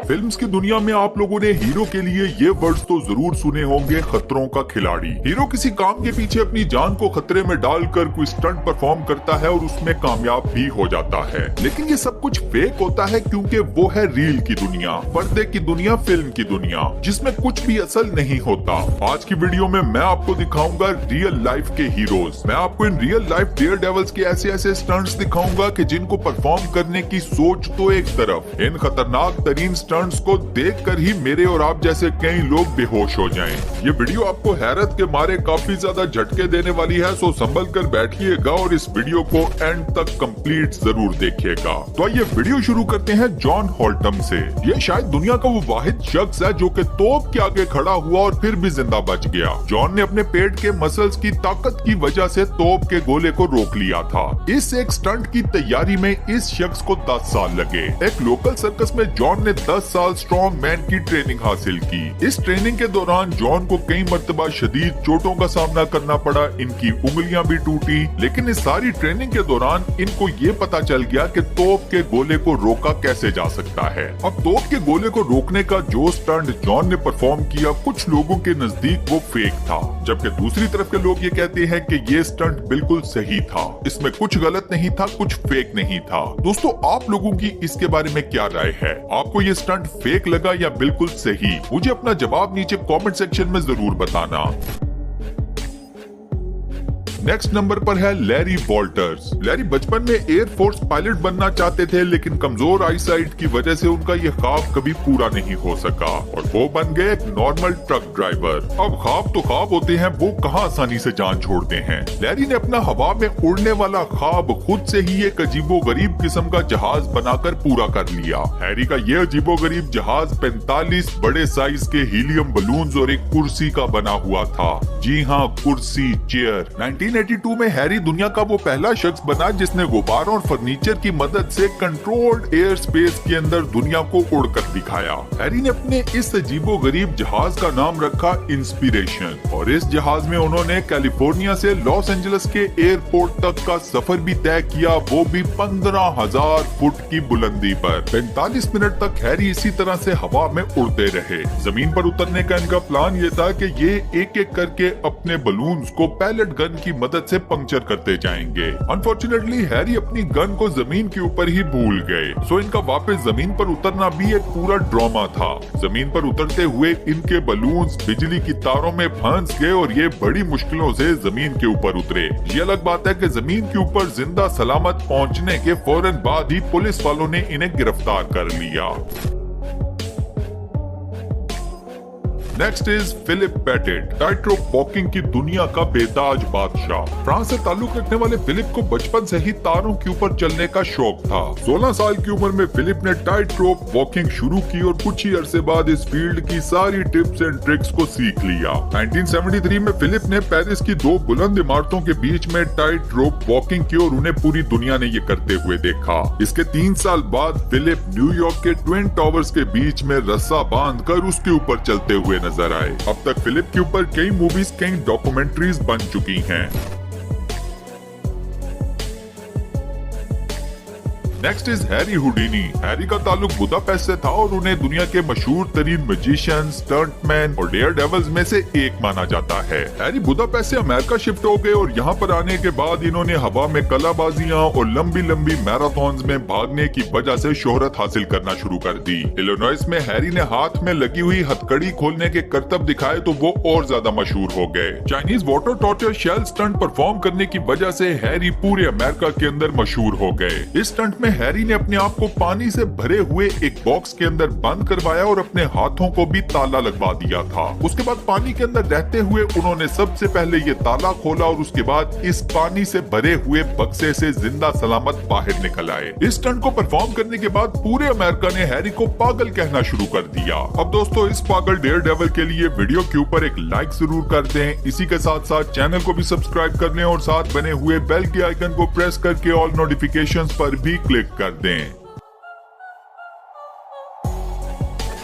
Films की दुनिया में आप लोगों ने हीरो के लिए ये वर्ड्स तो जरूर सुने होंगे, खतरों का खिलाड़ी। हीरो किसी काम के पीछे अपनी जान को खतरे में डालकर कोई स्टंट परफॉर्म करता है और उसमें कामयाब भी हो जाता है। लेकिन ये सब कुछ फेक होता है क्योंकि वो है रील की दुनिया, पर्दे की दुनिया, फिल्म की दुनिया, जिसमें कुछ भी असल नहीं होता। आज की वीडियो में मैं आपको दिखाऊंगा रियल लाइफ के हीरोज। मैं आपको in real life daredevils के ऐसे ऐसे स्टंट्स दिखाऊंगा कि जिनको परफॉर्म करने की सोच तो एक तरफ, इन खतरनाक तरीन स्टंट्स को देखकर ही मेरे और आप जैसे कई लोग बेहोश हो जाएं। ये वीडियो आपको हैरत के मारे काफी ज्यादा झटके देने वाली है, सो संभल कर बैठिएगा और इस वीडियो को एंड तक कंप्लीट जरूर देखिएगा। तो ये वीडियो शुरू करते हैं जॉन हॉल्टम से। ये शायद दुनिया का वो वाहिद शख्स है जो कि तोप के आगे खड़ा हुआ और फिर भी जिंदा बच गया। जॉन ने अपने पेट के मसल्स की ताकत की वजह से तोप के गोले को रोक लिया था। इस एक स्टंट की तैयारी में इस शख्स को 10 साल लगे। एक लोकल सर्कस में जॉन ने 10 साल स्ट्रॉन्ग मैन की ट्रेनिंग हासिल की। इस ट्रेनिंग के दौरान जॉन को कई मर्तबा शदीद चोटों का सामना करना पड़ा, इनकी उंगलियां भी टूटी। लेकिन इस सारी ट्रेनिंग के दौरान इनको ये पता चल गया कि तोप के गोले को रोका कैसे जा सकता है। अब तोप के गोले को रोकने का जो स्टंट जॉन ने परफॉर्म किया, कुछ लोगों के नजदीक वो फेक था, जबकि दूसरी तरफ के लोग ये कहते हैं कि ये स्टंट बिल्कुल सही था, इसमें कुछ गलत नहीं था, कुछ फेक नहीं था। दोस्तों, आप लोगों की इसके बारे में क्या राय है? आपको ये स्टंट फेक लगा या बिल्कुल सही? मुझे अपना जवाब नीचे कमेंट सेक्शन में जरूर बताना। नेक्स्ट नंबर पर है लैरी वॉल्टर्स। लैरी बचपन में एयरफोर्स पायलट बनना चाहते थे, लेकिन कमजोर आईसाइट की वजह से उनका ये ख्वाब कभी पूरा नहीं हो सका और वो बन गए एक नॉर्मल ट्रक ड्राइवर। अब ख्वाब तो ख्वाब होते हैं, वो कहाँ आसानी से जान छोड़ते हैं। लैरी ने अपना हवा में उड़ने वाला ख्वाब खुद से ही एक अजीबो गरीब किस्म का जहाज बनाकर पूरा कर लिया। हैरी का ये अजीबो गरीब जहाज 45 बड़े साइज के हीलियम बलून्स और एक कुर्सी का बना हुआ था। जी हाँ, कुर्सी, चेयर। 1982 में हैरी दुनिया का वो पहला शख्स बना जिसने गुब्बारों और फर्नीचर की मदद से कंट्रोल्ड एयर स्पेस के अंदर दुनिया को उड़कर दिखाया। हैरी ने अपने इस अजीबो गरीब जहाज का नाम रखा इंस्पिरेशन और इस जहाज में उन्होंने कैलिफोर्निया से लॉस एंजलिस के एयरपोर्ट तक का सफर भी तय किया, वो भी 15,000 फुट की बुलंदी पर। 45 मिनट तक हैरी इसी तरह से हवा में उड़ते रहे। जमीन पर उतरने का इनका प्लान ये था कि ये एक एक करके अपने बलून्स को पैलेट गन की मदद से पंक्चर करते जाएंगे। अनफॉर्चुनेटली हैरी अपनी गन को जमीन के ऊपर ही भूल गए, सो इनका वापस जमीन पर उतरना भी एक पूरा ड्रामा था। जमीन पर उतरते हुए इनके बलून्स बिजली की तारों में फंस गए और ये बड़ी मुश्किलों से जमीन के ऊपर उतरे। ये अलग बात है कि जमीन के ऊपर जिंदा सलामत पहुंचने के फौरन बाद ही पुलिस वालों ने इन्हें गिरफ्तार कर लिया। नेक्स्ट इज फिलिप पेटेट, टाइट्रोप वॉकिंग की दुनिया का बेताज बादशाह। फ्रांस से ताल्लुक रखने वाले फिलिप को बचपन से ही तारों के ऊपर चलने का शौक था। 16 साल की उम्र में फिलिप ने टाइट्रोप वॉकिंग शुरू की और कुछ ही अरसे बाद इस फील्ड की सारी टिप्स एंड ट्रिक्स को सीख लिया। 1973 में फिलिप ने पेरिस की 2 बुलंद इमारतों के बीच में टाइट्रोप वॉकिंग की और उन्हें पूरी दुनिया ने ये करते हुए देखा। इसके 3 साल बाद फिलिप न्यूयॉर्क के ट्विन टावर्स के बीच में रस्सा बांधकर उसके ऊपर चलते हुए नजर आए। अब तक फिलिप के ऊपर कई मूवीज, कई डॉक्यूमेंट्रीज बन चुकी हैं। Next is Harry Houdini. Harry का ताल्लुक बुदापेस्ट से था और उन्हें दुनिया के मशहूर तरीन मैजिशियन, स्टंटमैन और डेयर डेविल्स में से एक माना जाता है। हैरी बुदापेस्ट से अमेरिका शिफ्ट हो गए और यहाँ पर आने के बाद इन्होंने हवा में कलाबाजियां और लंबी लंबी मैराथन में भागने की वजह से शोहरत हासिल करना शुरू कर दी। इलिनॉइस में हैरी ने हाथ में लगी हुई हथकड़ी खोलने के करतब दिखाए तो वो और ज्यादा मशहूर हो गए। Chinese water torture cell stunt perform करने की वजह से हैरी पूरे अमेरिका के अंदर मशहूर हो गए। इस स्टंट में हैरी ने अपने आप को पानी से भरे हुए एक बॉक्स के अंदर बंद करवाया और अपने हाथों को भी ताला लगवा दिया था। उसके बाद पानी के अंदर रहते हुए उन्होंने सबसे पहले ये ताला खोला और उसके बाद इस पानी से भरे हुए बक्से से जिंदा सलामत बाहर निकल आए। इस स्टंट को परफॉर्म करने के बाद पूरे अमेरिका ने हैरी को पागल कहना शुरू कर दिया। अब दोस्तों, इस पागल डेयर डेविल के लिए वीडियो के ऊपर एक लाइक जरूर कर दें। इसी के साथ साथ चैनल को भी सब्सक्राइब कर लें और साथ बने हुए बेल के आइकन को प्रेस करके ऑल नोटिफिकेशंस पर भी क्लिक कर दें।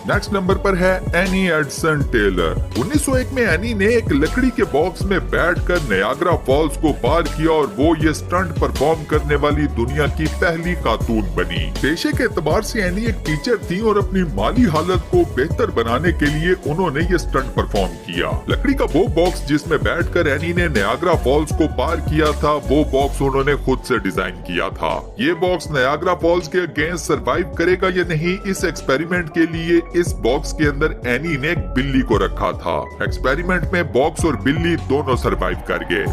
नेक्स्ट नंबर पर है एनी एडसन टेलर। 1901 में एनी ने एक लकड़ी के बॉक्स में बैठकर नियाग्रा फॉल्स को पार किया और वो ये स्टंट परफॉर्म करने वाली दुनिया की पहली खातून बनी। पेशे के एतबार से एनी एक टीचर थी और अपनी माली हालत को बेहतर बनाने के लिए उन्होंने ये स्टंट परफॉर्म किया। लकड़ी का वो बॉक्स जिसमें बैठकर एनी ने नियाग्रा फॉल्स को पार किया था, वो बॉक्स उन्होंने खुद से डिजाइन किया था। ये बॉक्स नियाग्रा फॉल्स के अगेंस्ट सरवाइव करेगा या नहीं, इस एक्सपेरिमेंट के लिए इस बॉक्स के अंदर एनी ने एक बिल्ली को रखा था। एक्सपेरिमेंट में बॉक्स और बिल्ली दोनों सरवाइव कर गए।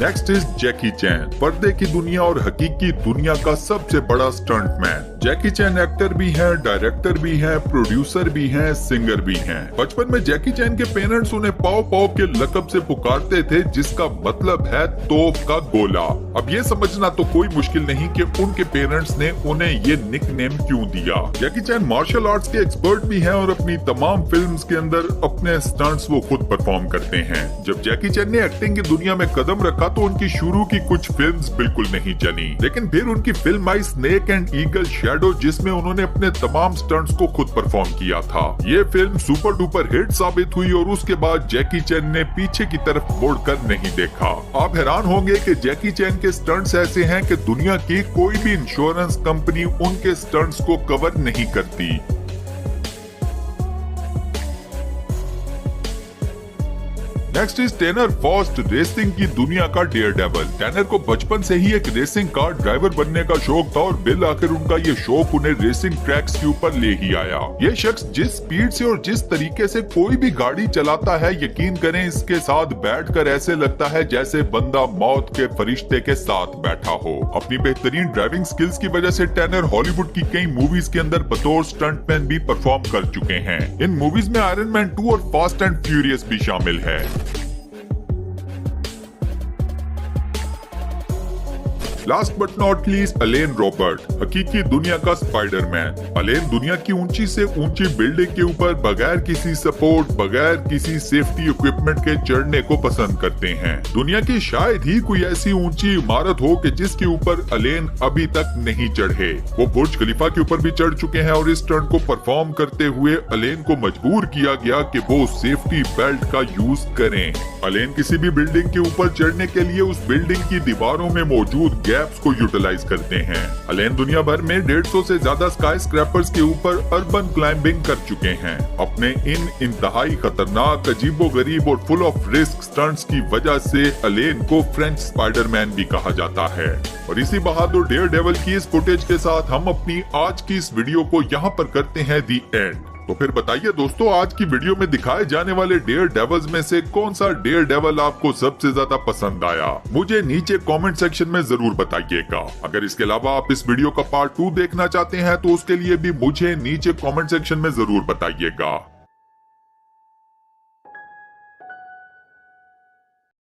नेक्स्ट इज जैकी चैन, पर्दे की दुनिया और हकीकी दुनिया का सबसे बड़ा स्टंटमैन। जैकी चैन एक्टर भी हैं, डायरेक्टर भी हैं, प्रोड्यूसर भी हैं, सिंगर भी हैं। बचपन में जैकी चैन के पेरेंट्स उन्हें पाव पाव के लक़ब से पुकारते थे, जिसका मतलब है तोप का गोला। अब ये समझना तो कोई मुश्किल नहीं कि उनके पेरेंट्स ने उन्हें ये निकनेम क्यों दिया। जैकी चैन मार्शल आर्ट्स के एक्सपर्ट भी हैं और अपनी तमाम फिल्म्स के अंदर अपने स्टंट्स वो खुद परफॉर्म करते हैं। जब जैकी चैन ने एक्टिंग की दुनिया में कदम रखा तो उनकी शुरू की कुछ फिल्म्स बिल्कुल नहीं चली, लेकिन फिर उनकी film I snake and eagle shadow, जिसमें उन्होंने अपने तमाम स्टंट्स को खुद परफॉर्म किया था। ये फिल्म सुपर डुपर हिट साबित हुई और उसके बाद जैकी चैन ने पीछे की तरफ मुड़कर नहीं देखा। आप हैरान होंगे कि जैकी चैन के स्टंट्स ऐसे हैं कि दुनिया की कोई भी इंश्योरेंस कंपनी उनके स्टंट्स को कवर नहीं करती। Next is Tanner Foust, racing की दुनिया का डेयर डेवल। टैनर को बचपन से ही एक रेसिंग कार ड्राइवर बनने का शौक था और बिल आखिर उनका ये शौक उन्हें रेसिंग ट्रैक्स के ऊपर ले ही आया। ये शख्स जिस स्पीड से और जिस तरीके से कोई भी गाड़ी चलाता है, यकीन करें इसके साथ बैठकर ऐसे लगता है जैसे बंदा मौत के फरिश्ते के साथ बैठा हो। अपनी बेहतरीन ड्राइविंग स्किल्स की वजह से टैनर हॉलीवुड की कई मूवीज के अंदर बतौर स्टंटमैन भी परफॉर्म कर चुके हैं। इन मूवीज में आयरन मैन 2 और फास्ट एंड फ्यूरियस भी शामिल है। Last but not least Alan Robert, हकीकी दुनिया का स्पाइडरमैन। अलेन दुनिया की ऊंची से ऊंची बिल्डिंग के ऊपर बगैर किसी सपोर्ट, बगैर किसी सेफ्टी इक्विपमेंट के चढ़ने को पसंद करते हैं। दुनिया की शायद ही कोई ऐसी ऊंची इमारत हो कि जिसके ऊपर अलेन अभी तक नहीं चढ़े। वो बुर्ज खलीफा के ऊपर भी चढ़ चुके हैं और इस स्टंट को परफॉर्म करते हुए अलेन को मजबूर किया गया कि वो सेफ्टी बेल्ट का यूज करें। अलेन किसी भी बिल्डिंग के ऊपर चढ़ने के लिए उस बिल्डिंग की दीवारों में मौजूद गैप्स को यूटिलाइज करते हैं। अलेन दुनिया भर में 150 से ज्यादा स्काई स्क्रैपर्स के ऊपर अर्बन क्लाइंबिंग कर चुके हैं। अपने इन इंतहाई खतरनाक, अजीबोगरीब और फुल ऑफ रिस्क स्टंट्स की वजह से अलेन को फ्रेंच स्पाइडरमैन भी कहा जाता है। और इसी बहादुर डेयर डेवल की इस फुटेज के साथ हम अपनी आज की इस वीडियो को यहाँ पर करते हैं दी एंड। तो फिर बताइए दोस्तों, आज की वीडियो में दिखाए जाने वाले डेयर डेवल्स में से कौन सा डेयर डेवल आपको सबसे ज्यादा पसंद आया? मुझे नीचे कमेंट सेक्शन में जरूर बताइएगा। अगर इसके अलावा आप इस वीडियो का पार्ट 2 देखना चाहते हैं तो उसके लिए भी मुझे नीचे कमेंट सेक्शन में जरूर बताइएगा।